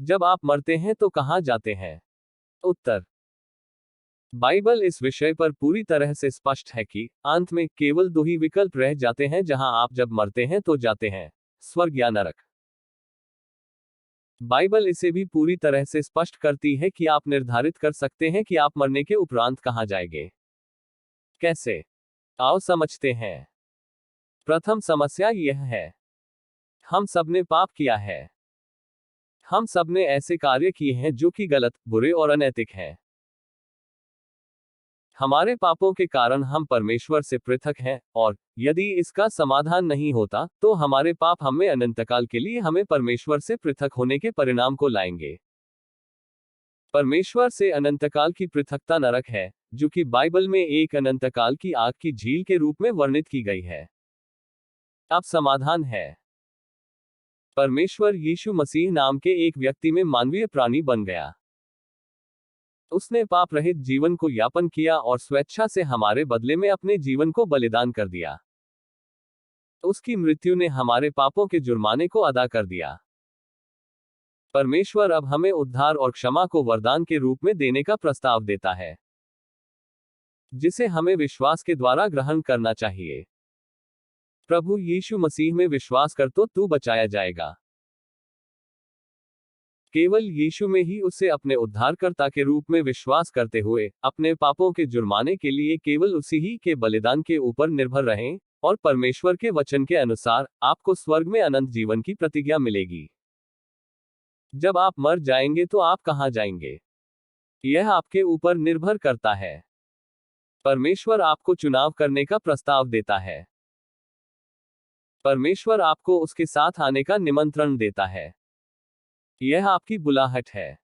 जब आप मरते हैं तो कहाँ जाते हैं? उत्तर। बाइबल इस विषय पर पूरी तरह से स्पष्ट है कि अंत में केवल दो ही विकल्प रह जाते हैं जहां आप जब मरते हैं तो जाते हैं, स्वर्ग या नरक। बाइबल इसे भी पूरी तरह से स्पष्ट करती है कि आप निर्धारित कर सकते हैं कि आप मरने के उपरांत कहां जाएंगे। कैसे? आओ समझते हैं। प्रथम समस्या यह है, हम सबने पाप किया है। हम सबने ऐसे कार्य किए हैं जो कि गलत, बुरे और अनैतिक हैं। हमारे पापों के कारण हम परमेश्वर से पृथक हैं, और यदि इसका समाधान नहीं होता, तो हमारे पाप हमें अनंतकाल के लिए हमें परमेश्वर से पृथक होने के परिणाम को लाएंगे। परमेश्वर से अनंतकाल की पृथकता नरक है, जो कि बाइबल में एक अनंतकाल की आग की झील के रूप में वर्णित की गई है। अब समाधान है। परमेश्वर यीशु मसीह नाम के एक व्यक्ति में मानवीय प्राणी बन गया। उसने पाप रहित जीवन को यापन किया और स्वेच्छा से हमारे बदले में अपने जीवन को बलिदान कर दिया। उसकी मृत्यु ने हमारे पापों के जुर्माने को अदा कर दिया। परमेश्वर अब हमें उद्धार और क्षमा को वरदान के रूप में देने का प्रस्ताव देता है, जिसे हमें विश्वास के द्वारा ग्रहण करना चाहिए। प्रभु यीशु मसीह में विश्वास कर तो तू बचाया जाएगा। केवल यीशु में ही उसे अपने उद्धारकर्ता के रूप में विश्वास करते हुए अपने पापों के जुर्माने के लिए केवल उसी ही के बलिदान के ऊपर निर्भर रहें, और परमेश्वर के वचन के अनुसार आपको स्वर्ग में अनंत जीवन की प्रतिज्ञा मिलेगी। जब आप मर जाएंगे तो आप कहां जाएंगे, यह आपके ऊपर निर्भर करता है। परमेश्वर आपको चुनाव करने का प्रस्ताव देता है। परमेश्वर आपको उसके साथ आने का निमंत्रण देता है। यह आपकी बुलाहट है।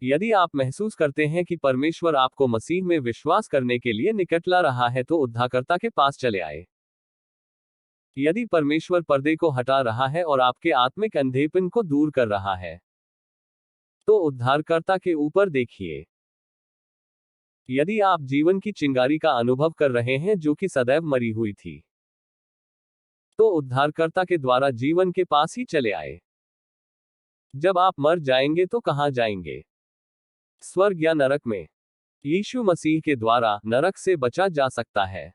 यदि आप महसूस करते हैं कि परमेश्वर आपको मसीह में विश्वास करने के लिए निकट ला रहा है, तो उद्धारकर्ता के पास चले आए। यदि परमेश्वर पर्दे को हटा रहा है और आपके आत्मिक अंधेपन को दूर कर रहा है, तो उद्धारकर्ता के ऊपर देखिए। यदि आप जीवन की चिंगारी का अनुभव कर रहे हैं जो कि सदैव मरी हुई थी, तो उद्धारकर्ता के द्वारा जीवन के पास ही चले आए। जब आप मर जाएंगे तो कहां जाएंगे, स्वर्ग या नरक में? यीशु मसीह के द्वारा नरक से बचा जा सकता है।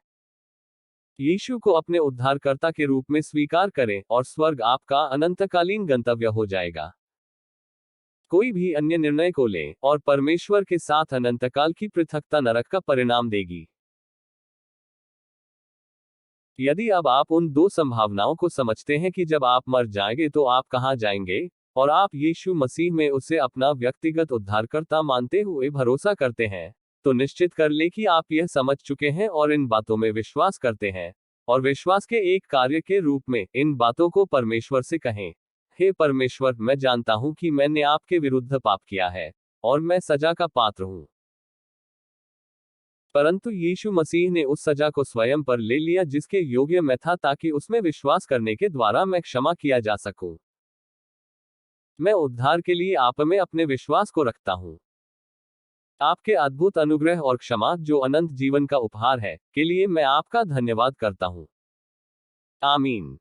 यीशु को अपने उद्धारकर्ता के रूप में स्वीकार करें और स्वर्ग आपका अनंतकालीन गंतव्य हो जाएगा। कोई भी अन्य निर्णय को लें और परमेश्वर के साथ अनंतकाल की पृथकता नरक का परिणाम देगी। यदि अब आप उन दो संभावनाओं को समझते हैं कि जब आप मर जाएंगे तो आप कहां जाएंगे, और आप यीशु मसीह में उसे अपना व्यक्तिगत उद्धारकर्ता मानते हुए भरोसा करते हैं, तो निश्चित कर ले कि आप यह समझ चुके हैं और इन बातों में विश्वास करते हैं, और विश्वास के एक कार्य के रूप में इन बातों को परमेश्वर से कहें। हे परमेश्वर, मैं जानता हूं कि मैंने आपके विरुद्ध पाप किया है, और मैं सजा का पात्र हूं। परंतु यीशु मसीह ने उस सजा को स्वयं पर ले लिया जिसके योग्य मैं था, ताकि उसमें विश्वास करने के द्वारा मैं क्षमा किया जा सकूं। मैं उद्धार के लिए आप में अपने विश्वास को रखता हूं। आपके अद्भुत अनुग्रह और क्षमा, जो अनंत जीवन का उपहार है, के लिए मैं आपका धन्यवाद करता हूं। आमीन।